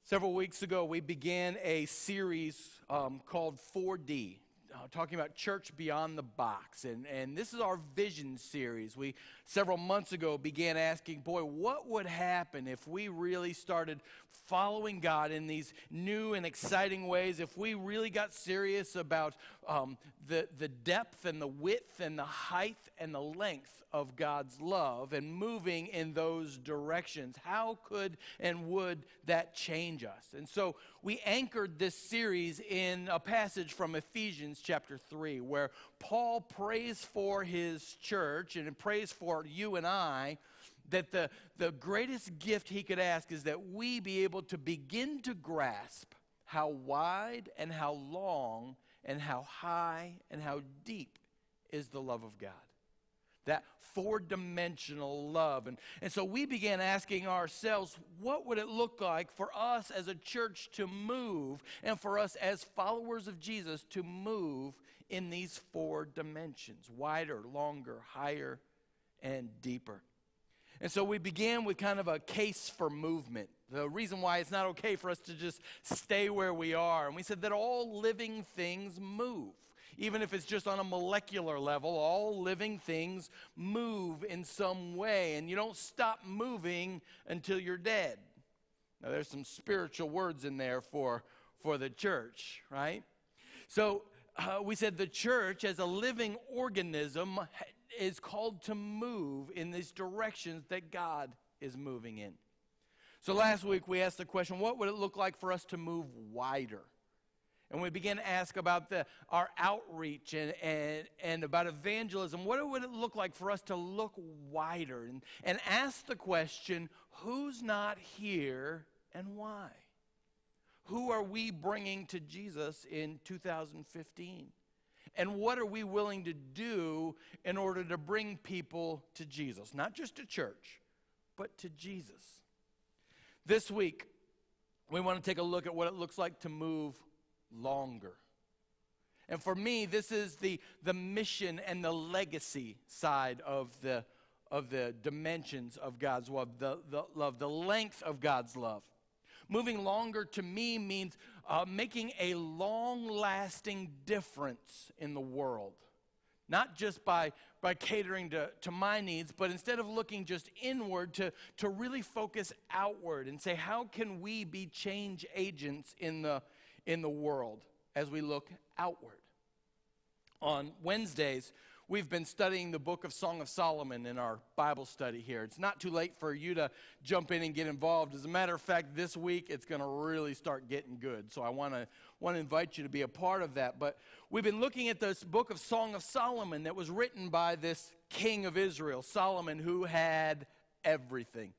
Several weeks ago, we began a series called 4D, talking about church beyond the box. And this is our vision series. We, several months ago, began asking, what would happen if we really started following God in these new and exciting ways, if we really got serious about the depth and the width and the height and the length of God's love and moving in those directions? How could and would that change us? And so we anchored this series in a passage from Ephesians chapter 3, where Paul prays for his church and prays for you and I that the greatest gift he could ask is that we be able to begin to grasp how wide and how long and how high and how deep is the love of God. That four-dimensional love. And so we began asking ourselves, what would it look like for us as a church to move, and for us as followers of Jesus to move in these four dimensions: wider, longer, higher, and deeper. And so we began with kind of a case for movement. The reason why it's not okay for us to just stay where we are. And we said that all living things move. Even if it's just on a molecular level, all living things move in some way. And you don't stop moving until you're dead. Now, there's some spiritual words in there for the church, right? So we said the church as a living organism is called to move in these directions that God is moving in. So last week we asked the question, what would it look like for us to move wider? And we began to ask about our outreach and about evangelism. What would it look like for us to look wider and ask the question, who's not here and why? Who are we bringing to Jesus in 2015? And what are we willing to do in order to bring people to Jesus? Not just to church, but to Jesus. This week, we want to take a look at what it looks like to move longer. And for me, this is the mission and the legacy side of the dimensions of God's love, the length of God's love. Moving longer to me means making a long-lasting difference in the world. Not just by catering to my needs, but instead of looking just inward, to really focus outward and say, how can we be change agents in the world as we look outward? On Wednesdays, we've been studying the book of Song of Solomon in our Bible study here. It's not too late for you to jump in and get involved. As a matter of fact, this week it's going to really start getting good. So I want to invite you to be a part of that. But we've been looking at this book of Song of Solomon that was written by this king of Israel, Solomon, who had everything.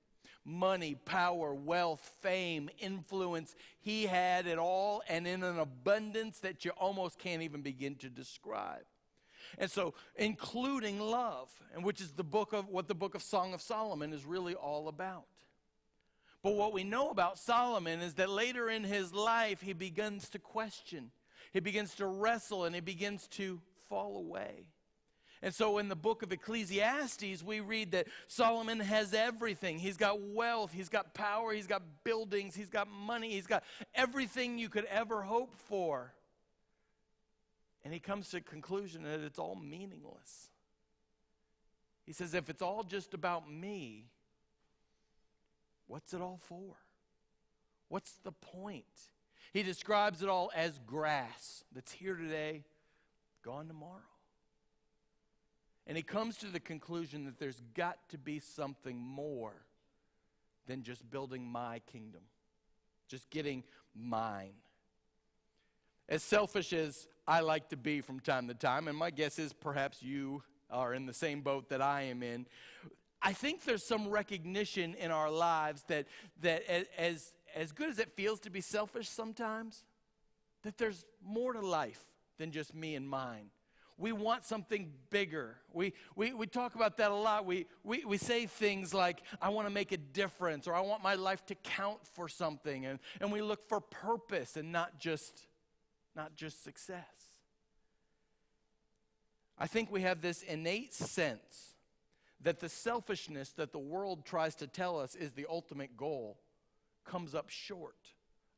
Money, power, wealth, fame, influence. He had it all, and in an abundance that you almost can't even begin to describe. And so, including love, and which is what the book of Song of Solomon is really all about. But what we know about Solomon is that later in his life, he begins to question. He begins to wrestle, and he begins to fall away. And so in the book of Ecclesiastes, we read that Solomon has everything. He's got wealth, he's got power, he's got buildings, he's got money, he's got everything you could ever hope for. And he comes to the conclusion that it's all meaningless. He says, if it's all just about me, what's it all for? What's the point? He describes it all as grass that's here today, gone tomorrow. And he comes to the conclusion that there's got to be something more than just building my kingdom, just getting mine. As selfish as I like to be from time to time, and my guess is perhaps you are in the same boat that I am in, I think there's some recognition in our lives that as good as it feels to be selfish sometimes, that there's more to life than just me and mine. We want something bigger. We talk about that a lot. We say things like, I want to make a difference, or I want my life to count for something. And we look for purpose and not just success. I think we have this innate sense that the selfishness that the world tries to tell us is the ultimate goal comes up short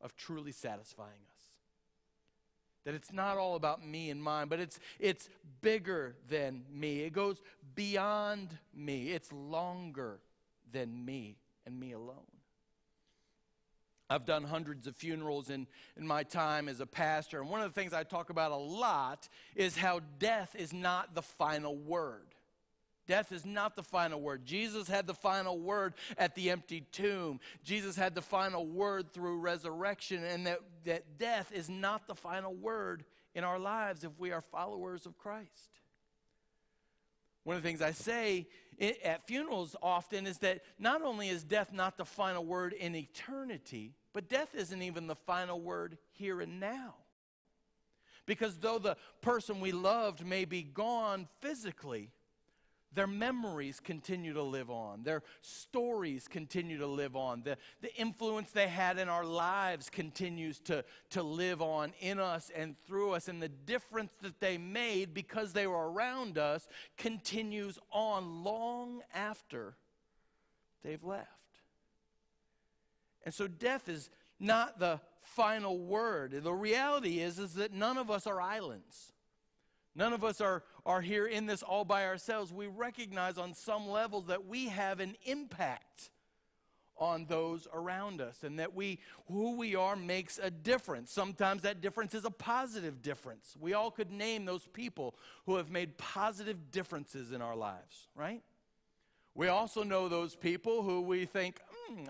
of truly satisfying us. That it's not all about me and mine, but it's bigger than me. It goes beyond me. It's longer than me and me alone. I've done hundreds of funerals in my time as a pastor, and one of the things I talk about a lot is how death is not the final word. Death is not the final word. Jesus had the final word at the empty tomb. Jesus had the final word through resurrection, and that death is not the final word in our lives if we are followers of Christ. One of the things I say at funerals often is that not only is death not the final word in eternity, but death isn't even the final word here and now. Because though the person we loved may be gone physically, their memories continue to live on. Their stories continue to live on. The influence they had in our lives continues to live on in us and through us. And the difference that they made because they were around us continues on long after they've left. And so death is not the final word. The reality is that none of us are islands. None of us are here in this all by ourselves. We recognize on some levels that we have an impact on those around us, and that who we are makes a difference. Sometimes that difference is a positive difference. We all could name those people who have made positive differences in our lives, right? We also know those people who we think,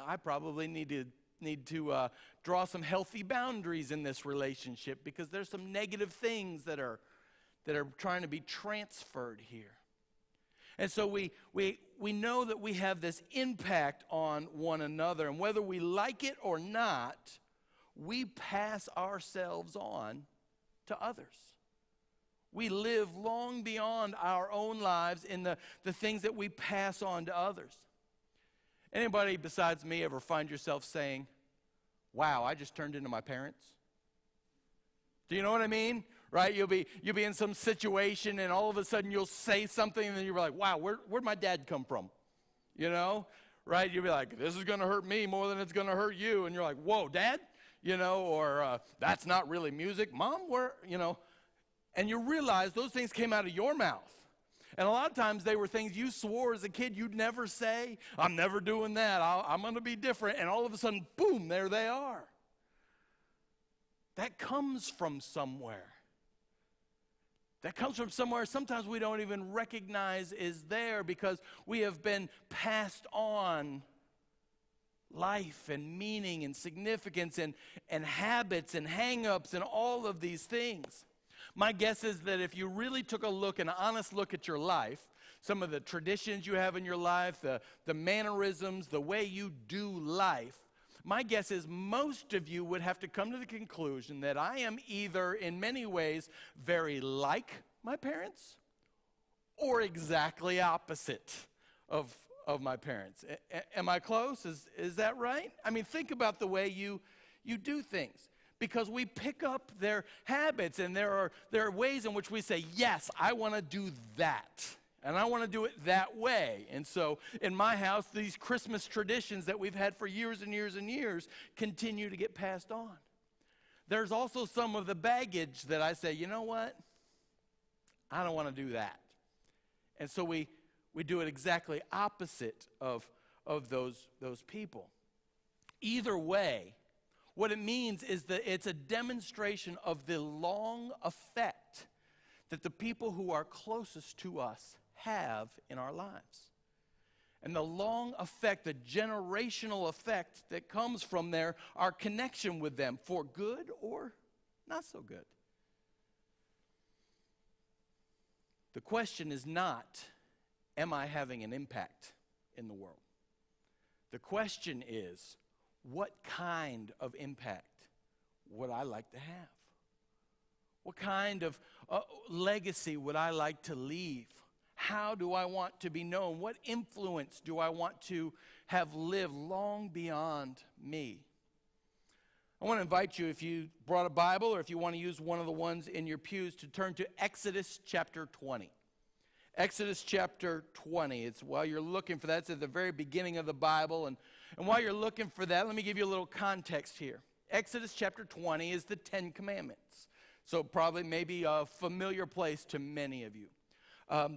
I probably need to draw some healthy boundaries in this relationship because there's some negative things that are trying to be transferred here. And so we know that we have this impact on one another, and whether we like it or not, we pass ourselves on to others. We live long beyond our own lives in the things that we pass on to others. Anybody besides me ever find yourself saying, wow, I just turned into my parents? Do you know what I mean? Right? You'll be in some situation and all of a sudden you'll say something and then you're like, wow, where'd my dad come from? You know? Right? You'll be like, this is going to hurt me more than it's going to hurt you. And you're like, whoa, Dad? You know, or that's not really music. Mom, where? You know? And you realize those things came out of your mouth. And a lot of times they were things you swore as a kid you'd never say. I'm never doing that. I'm going to be different. And all of a sudden, boom, there they are. That comes from somewhere. That comes from somewhere sometimes we don't even recognize is there because we have been passed on life and meaning and significance and habits and hang-ups and all of these things. My guess is that if you really took an honest look at your life, some of the traditions you have in your life, the mannerisms, the way you do life, my guess is most of you would have to come to the conclusion that I am either in many ways very like my parents or exactly opposite of my parents. Am I close? Is that right? I mean, think about the way you do things. Because we pick up their habits, and there are ways in which we say, yes, I want to do that. And I want to do it that way. And so in my house, these Christmas traditions that we've had for years and years and years continue to get passed on. There's also some of the baggage that I say, you know what? I don't want to do that. And so we do it exactly opposite of those people. Either way, what it means is that it's a demonstration of the long effect that the people who are closest to us have in our lives. And the long effect, the generational effect that comes from our connection with them, for good or not so good. The question is not, am I having an impact in the world? The question is, what kind of impact would I like to have? What kind of legacy would I like to leave? How do I want to be known? What influence do I want to have lived long beyond me? I want to invite you, if you brought a Bible or if you want to use one of the ones in your pews, to turn to Exodus chapter 20. Exodus chapter 20. It's while you're looking for that, it's at the very beginning of the Bible. And while you're looking for that, let me give you a little context here. Exodus chapter 20 is the 10 Commandments. So probably maybe a familiar place to many of you.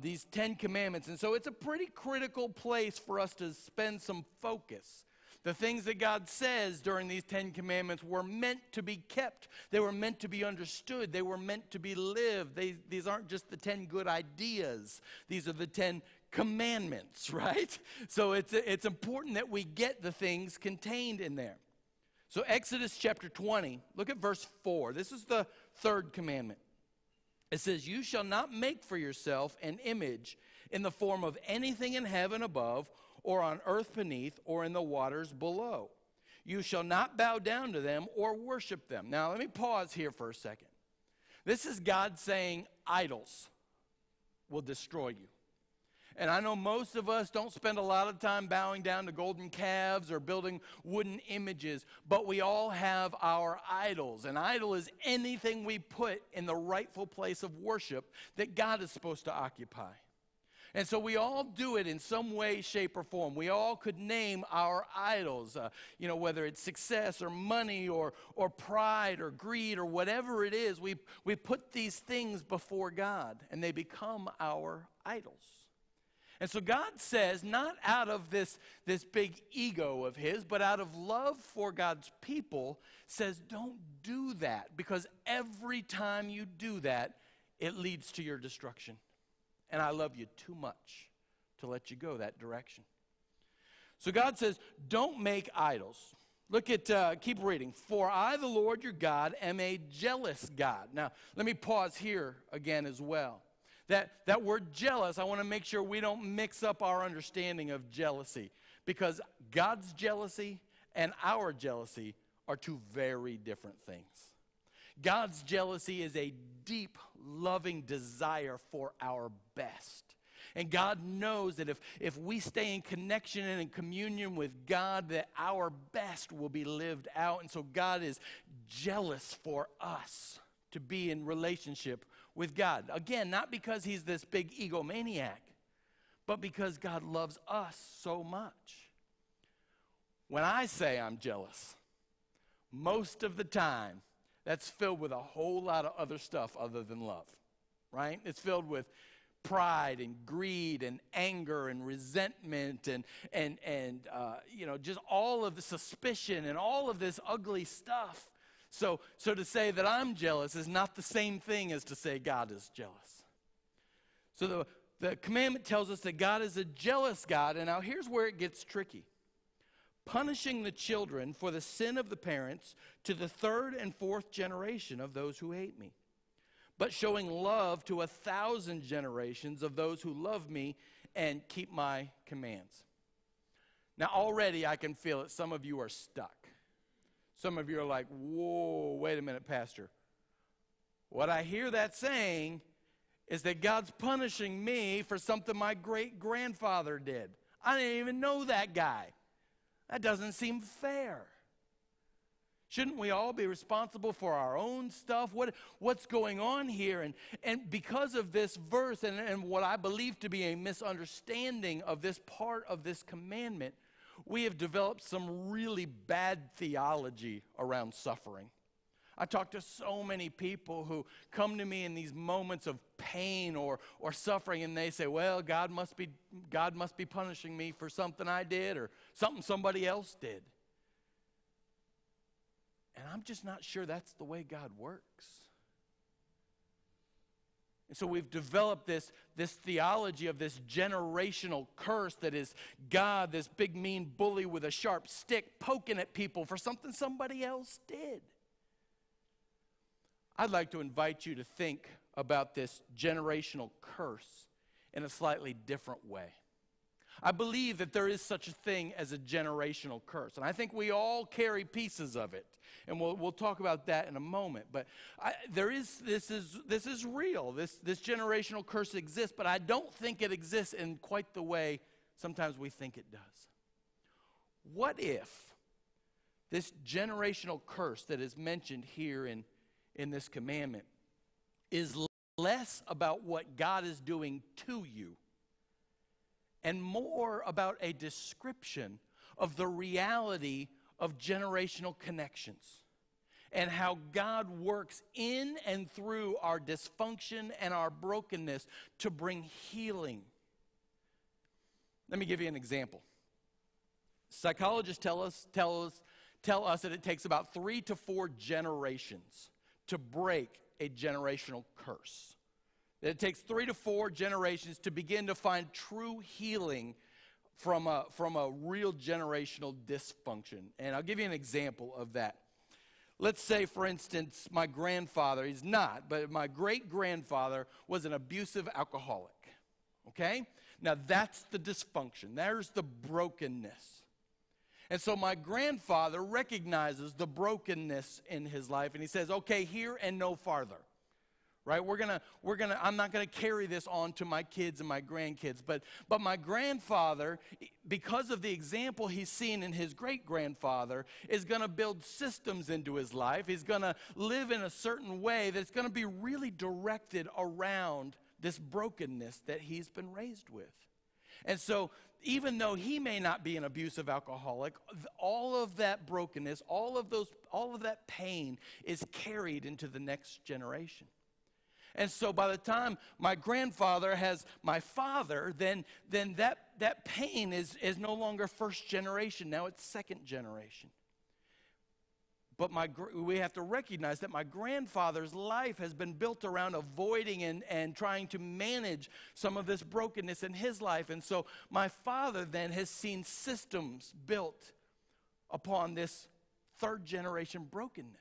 These 10 Commandments. And so it's a pretty critical place for us to spend some focus. The things that God says during these 10 Commandments were meant to be kept. They were meant to be understood. They were meant to be lived. These aren't just the 10 good ideas. These are the 10 commandments, right? So it's important that we get the things contained in there. So Exodus chapter 20, look at verse 4. This is the third commandment. It says, "You shall not make for yourself an image in the form of anything in heaven above, or on earth beneath, or in the waters below. You shall not bow down to them or worship them." Now, let me pause here for a second. This is God saying idols will destroy you. And I know most of us don't spend a lot of time bowing down to golden calves or building wooden images, but we all have our idols. An idol is anything we put in the rightful place of worship that God is supposed to occupy. And so we all do it in some way, shape, or form. We all could name our idols, whether it's success or money or pride or greed or whatever it is. We put these things before God, and they become our idols. And so God says, not out of this big ego of his, but out of love for God's people, says don't do that, because every time you do that, it leads to your destruction. And I love you too much to let you go that direction. So God says, don't make idols. Look at, keep reading. "For I, the Lord your God, am a jealous God." Now, let me pause here again as well. That word jealous, I want to make sure we don't mix up our understanding of jealousy, because God's jealousy and our jealousy are two very different things. God's jealousy is a deep, loving desire for our best. And God knows that if we stay in connection and in communion with God, that our best will be lived out. And so God is jealous for us to be in relationship with God. Again, not because he's this big egomaniac, but because God loves us so much. When I say I'm jealous, most of the time, that's filled with a whole lot of other stuff other than love, right? It's filled with pride and greed and anger and resentment and just all of the suspicion and all of this ugly stuff. So to say that I'm jealous is not the same thing as to say God is jealous. So the commandment tells us that God is a jealous God, and now here's where it gets tricky. "Punishing the children for the sin of the parents to the third and fourth generation of those who hate me, but showing love to 1,000 generations of those who love me and keep my commands." Now already I can feel it. Some of you are stuck. Some of you are like, "Whoa, wait a minute, Pastor. What I hear that saying is that God's punishing me for something my great-grandfather did. I didn't even know that guy. That doesn't seem fair. Shouldn't we all be responsible for our own stuff? What's going on here?" And because of this verse and what I believe to be a misunderstanding of this part of this commandment, we have developed some really bad theology around suffering. I talk to so many people who come to me in these moments of pain or suffering, and they say, "Well, God must be punishing me for something I did or something somebody else did." And I'm just not sure that's the way God works. And so we've developed this theology of this generational curse that is God, this big mean bully with a sharp stick, poking at people for something somebody else did. I'd like to invite you to think about this generational curse in a slightly different way. I believe that there is such a thing as a generational curse, and I think we all carry pieces of it, and we'll talk about that in a moment. But this is real. This generational curse exists, but I don't think it exists in quite the way sometimes we think it does. What if this generational curse that is mentioned here in this commandment is less about what God is doing to you and more about a description of the reality of generational connections? and how God works in and through our dysfunction and our brokenness to bring healing. Let me give you an example. Psychologists tell us that it takes about 3 to 4 generations to break a generational curse. That it takes 3 to 4 generations to begin to find true healing from a real generational dysfunction. And I'll give you an example of that. Let's say, for instance, my grandfather, he's not, but my great-grandfather was an abusive alcoholic. Okay? Now that's the dysfunction. There's the brokenness. And so my grandfather recognizes the brokenness in his life, and he says, okay, here and no farther. Right? I'm not gonna carry this on to my kids and my grandkids. But my grandfather, because of the example he's seen in his great-grandfather, is gonna build systems into his life. He's gonna live in a certain way that's gonna be really directed around this brokenness that he's been raised with. And so even though he may not be an abusive alcoholic, all of that brokenness, all of that pain is carried into the next generation. And so by the time my grandfather has my father, then that pain is no longer first generation. Now it's second generation. But we have to recognize that my grandfather's life has been built around avoiding and trying to manage some of this brokenness in his life. And so my father then has seen systems built upon this third generation brokenness.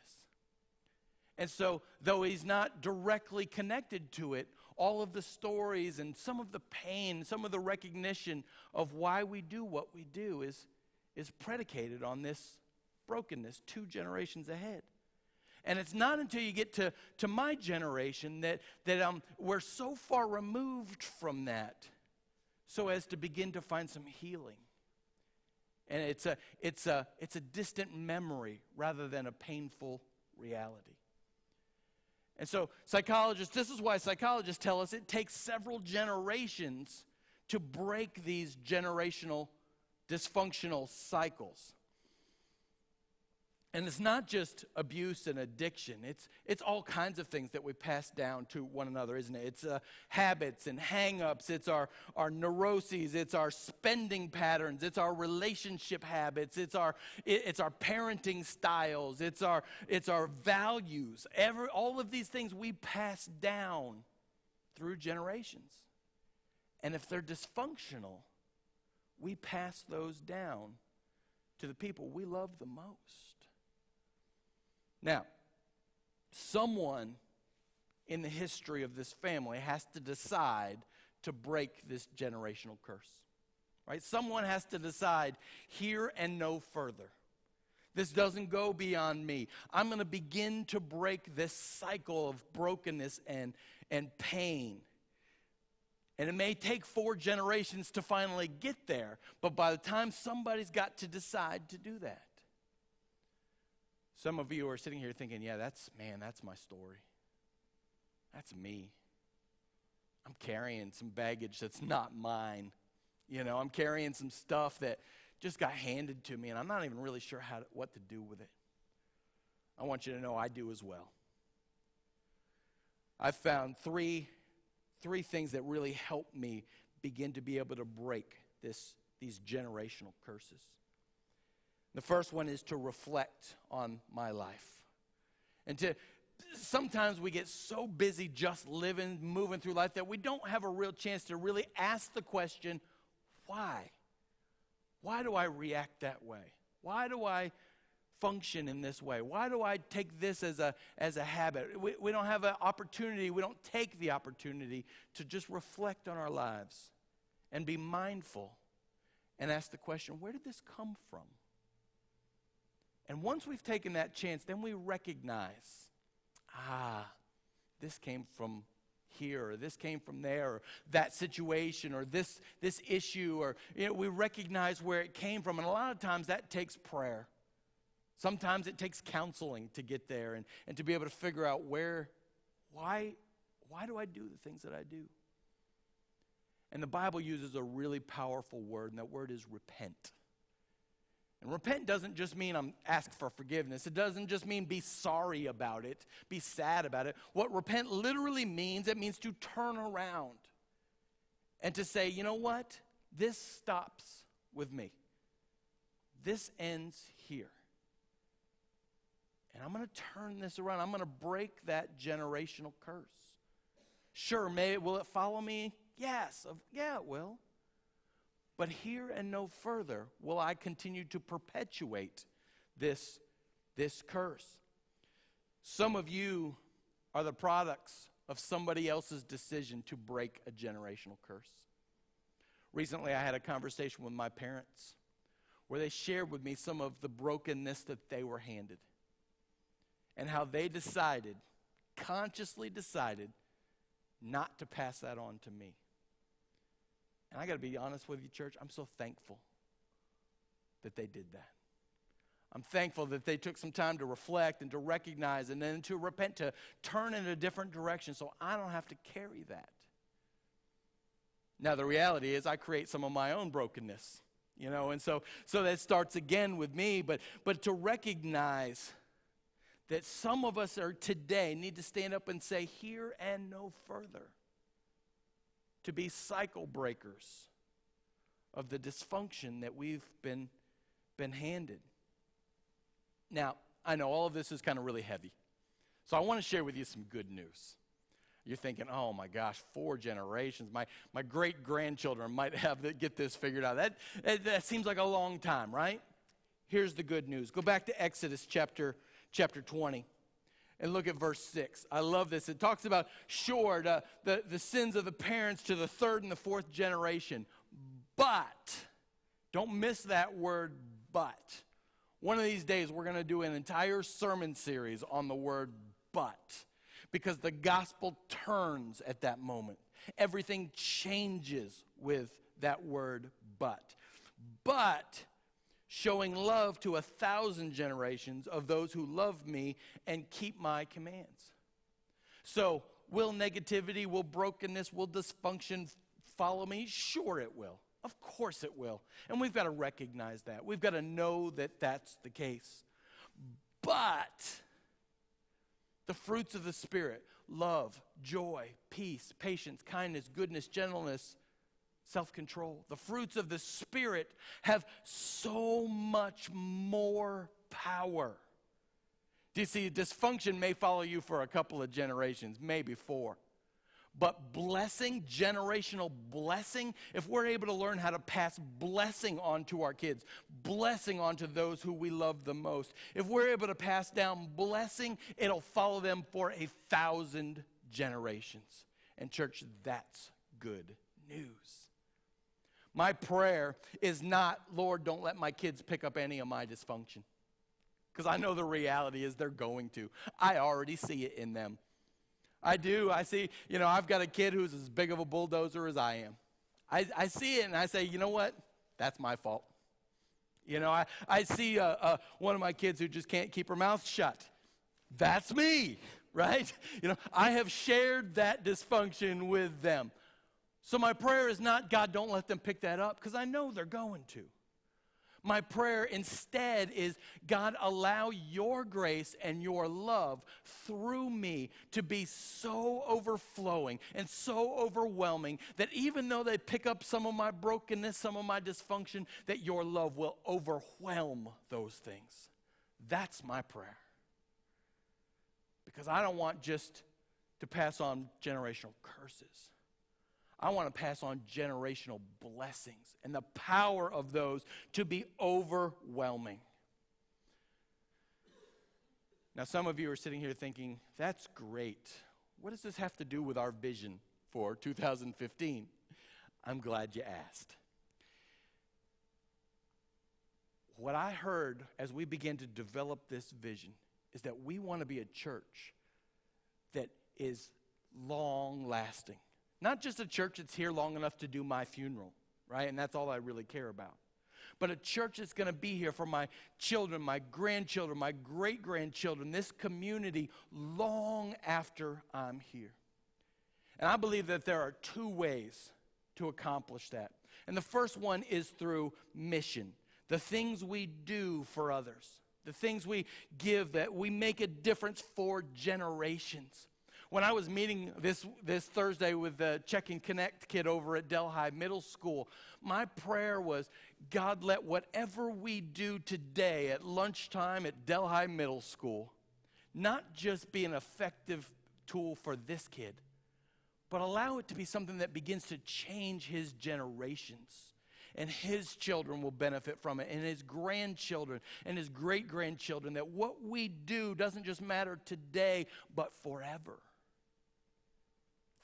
And so, though he's not directly connected to it, all of the stories and some of the pain, some of the recognition of why we do what we do is predicated on this brokenness 2 generations ahead. And it's not until you get to my generation that we're so far removed from that so as to begin to find some healing. And it's a distant memory rather than a painful reality. And so this is why psychologists tell us it takes several generations to break these generational dysfunctional cycles. And it's not just abuse and addiction. It's all kinds of things that we pass down to one another, isn't it? It's habits and hang-ups. It's our neuroses. It's our spending patterns. It's our relationship habits. It's our parenting styles. It's our values. All of these things we pass down through generations. And if they're dysfunctional, we pass those down to the people we love the most. Now, someone in the history of this family has to decide to break this generational curse, right? Someone has to decide here and no further. This doesn't go beyond me. I'm going to begin to break this cycle of brokenness and pain. And it may take 4 generations to finally get there, but by the time somebody's got to decide to do that. Some of you are sitting here thinking, yeah, that's my story. That's me. I'm carrying some baggage that's not mine. You know, I'm carrying some stuff that just got handed to me, and I'm not even really sure what to do with it. I want you to know I do as well. I've found three things that really help me begin to be able to break these generational curses. The first one is to reflect on my life. And sometimes we get so busy just living, moving through life that we don't have a real chance to really ask the question, why? Why do I react that way? Why do I function in this way? Why do I take this as a habit? We don't have an opportunity, we don't take the opportunity to just reflect on our lives and be mindful and ask the question, where did this come from? And once we've taken that chance, then we recognize, this came from here, or this came from there, or that situation, or this issue, or we recognize where it came from. And a lot of times that takes prayer. Sometimes it takes counseling to get there and to be able to figure out why do I do the things that I do? And the Bible uses a really powerful word, and that word is repent. And repent doesn't just mean ask for forgiveness. It doesn't just mean be sorry about it, be sad about it. What repent literally means, it means to turn around and to say, you know what? This stops with me. This ends here. And I'm going to turn this around. I'm going to break that generational curse. Sure, will it follow me? Yes. Yeah, it will. But here and no further will I continue to perpetuate this curse. Some of you are the products of somebody else's decision to break a generational curse. Recently, I had a conversation with my parents where they shared with me some of the brokenness that they were handed and how they consciously decided, not to pass that on to me. And I got to be honest with you, church, I'm so thankful that they did that. I'm thankful that they took some time to reflect and to recognize and then to repent, to turn in a different direction so I don't have to carry that. Now, the reality is I create some of my own brokenness, and so that starts again with me, but to recognize that some of us today need to stand up and say, here and no further. To be cycle breakers of the dysfunction that we've been handed. Now, I know all of this is kind of really heavy. So I want to share with you some good news. You're thinking, oh my gosh, 4 generations. My great-grandchildren might get this figured out. That seems like a long time, right? Here's the good news. Go back to Exodus chapter 20. And look at verse 6. I love this. It talks about, the sins of the parents to the 3rd and the 4th generation. But, don't miss that word, but. One of these days, we're going to do an entire sermon series on the word but. Because the gospel turns at that moment. Everything changes with that word but. But showing love to 1,000 generations of those who love me and keep my commands. So, will negativity, will brokenness, will dysfunction follow me? Sure it will. Of course it will. And we've got to recognize that. We've got to know that that's the case. But the fruits of the Spirit, love, joy, peace, patience, kindness, goodness, gentleness, self-control. The fruits of the Spirit have so much more power. Do you see, dysfunction may follow you for a couple of generations, maybe 4. But blessing, generational blessing, if we're able to learn how to pass blessing on to our kids, blessing on to those who we love the most, if we're able to pass down blessing, it'll follow them for 1,000 generations. And church, that's good news. My prayer is not, Lord, don't let my kids pick up any of my dysfunction. Because I know the reality is they're going to. I already see it in them. I do. I see, I've got a kid who's as big of a bulldozer as I am. I see it and I say, you know what? That's my fault. I see one of my kids who just can't keep her mouth shut. That's me, right? I have shared that dysfunction with them. So my prayer is not, God, don't let them pick that up, because I know they're going to. My prayer instead is, God, allow your grace and your love through me to be so overflowing and so overwhelming that even though they pick up some of my brokenness, some of my dysfunction, that your love will overwhelm those things. That's my prayer. Because I don't want just to pass on generational curses. I want to pass on generational blessings and the power of those to be overwhelming. Now, some of you are sitting here thinking, that's great. What does this have to do with our vision for 2015? I'm glad you asked. What I heard as we began to develop this vision is that we want to be a church that is long-lasting. Not just a church that's here long enough to do my funeral, right? And that's all I really care about. But a church that's going to be here for my children, my grandchildren, my great-grandchildren, this community long after I'm here. And I believe that there are 2 ways to accomplish that. And the first one is through mission. the things we do for others, the things we give, that we make a difference for generations. When I was meeting this Thursday with the Check and Connect kid over at Delhi Middle School, my prayer was, God, let whatever we do today at lunchtime at Delhi Middle School not just be an effective tool for this kid, but allow it to be something that begins to change his generations. And his children will benefit from it, and his grandchildren and his great-grandchildren, that what we do doesn't just matter today, but forever.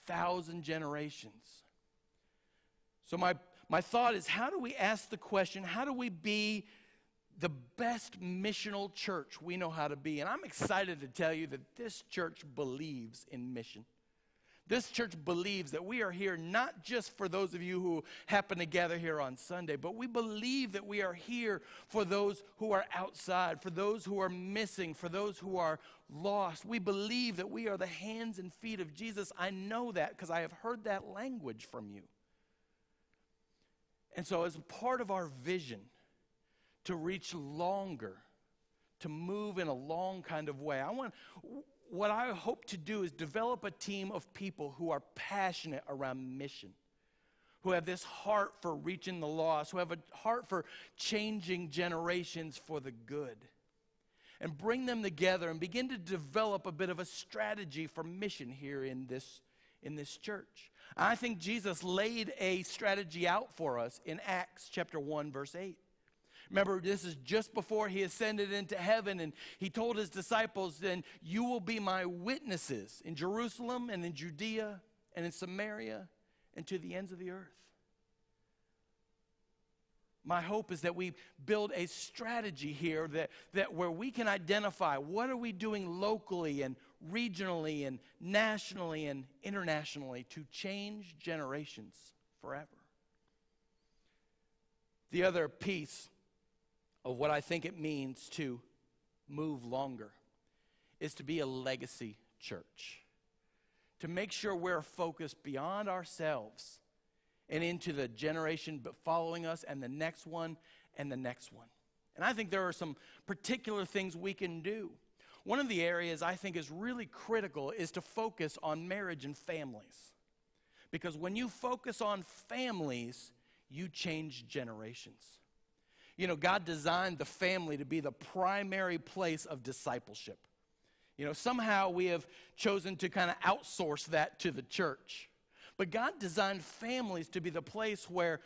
1,000 generations. So my thought is, how do we ask the question, how do we be the best missional church we know how to be? And I'm excited to tell you that this church believes in mission. This church believes that we are here not just for those of you who happen to gather here on Sunday, but we believe that we are here for those who are outside, for those who are missing, for those who are lost. We believe that we are the hands and feet of Jesus. I know that because I have heard that language from you. And so as part of our vision to reach longer, to move in a long kind of way, what I hope to do is develop a team of people who are passionate around mission, who have this heart for reaching the lost, who have a heart for changing generations for the good, and bring them together and begin to develop a bit of a strategy for mission here in this church. I think Jesus laid a strategy out for us in Acts chapter 1, verse 8. Remember, this is just before he ascended into heaven, and he told his disciples, then you will be my witnesses in Jerusalem and in Judea and in Samaria and to the ends of the earth. My hope is that we build a strategy here that where we can identify what are we doing locally and regionally and nationally and internationally to change generations forever. The other piece of what I think it means to move longer is to be a legacy church. To make sure we're focused beyond ourselves and into the generation following us and the next one and the next one. And I think there are some particular things we can do. One of the areas I think is really critical is to focus on marriage and families. Because when you focus on families, you change generations. You know, God designed the family to be the primary place of discipleship. You know, somehow we have chosen to kind of outsource that to the church. But God designed families to be the place where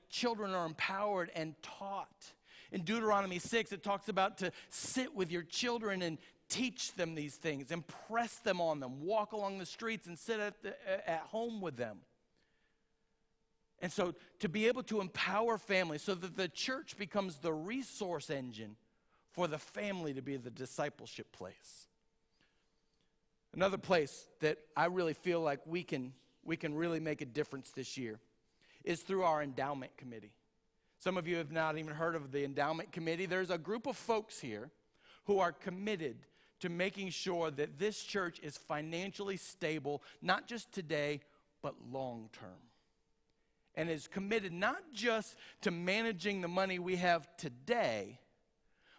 children are empowered and taught. In Deuteronomy 6, it talks about to sit with your children and teach them these things, impress them on them, walk along the streets and sit at home with them. And so to be able to empower families so that the church becomes the resource engine for the family to be the discipleship place. Another place that I really feel like we can really make a difference this year is through our endowment committee. Some of you have not even heard of the endowment committee. There's a group of folks here who are committed to making sure that this church is financially stable, not just today, but long term. And is committed not just to managing the money we have today,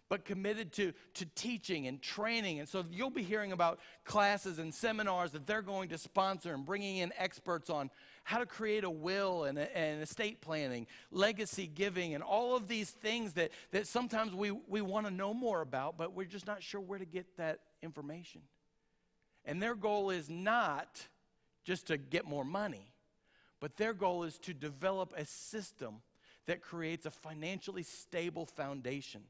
but committed to teaching and training. And so you'll be hearing about classes and seminars that they're going to sponsor and bringing in experts on how to create a will and estate planning, legacy giving, and all of these things that sometimes we want to know more about, but we're just not sure where to get that information. And their goal is not just to get more money, but their goal is to develop a system that creates a financially stable foundation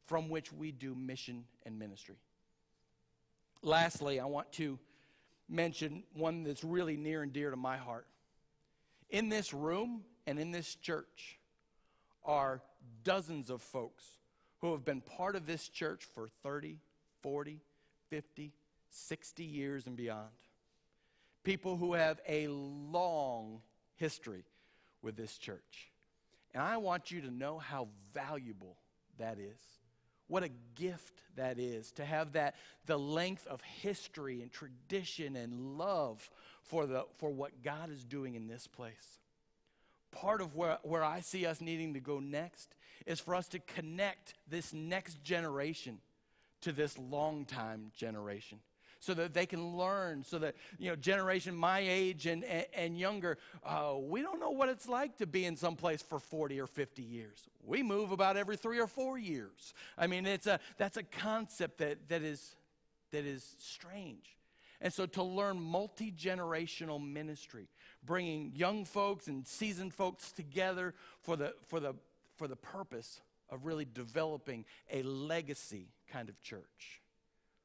from which we do mission and ministry. Lastly, I want to mention one that's really near and dear to my heart. In this room and in this church are dozens of folks who have been part of this church for 30, 40, 50, 60 years and beyond. People who have a long history with this church. And I want you to know how valuable that is. What a gift that is to have the length of history and tradition and love for what God is doing in this place. part of where I see us needing to go next is for us to connect this next generation to this long-time generation so that they can learn, so that, generation my age and younger, we don't know what it's like to be in some place for 40 or 50 years. We move about every 3 or 4 years. I mean, that's a concept that is strange. And so to learn multi-generational ministry, bringing young folks and seasoned folks together for the purpose of really developing a legacy kind of church,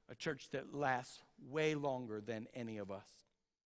a church that lasts way longer than any of us.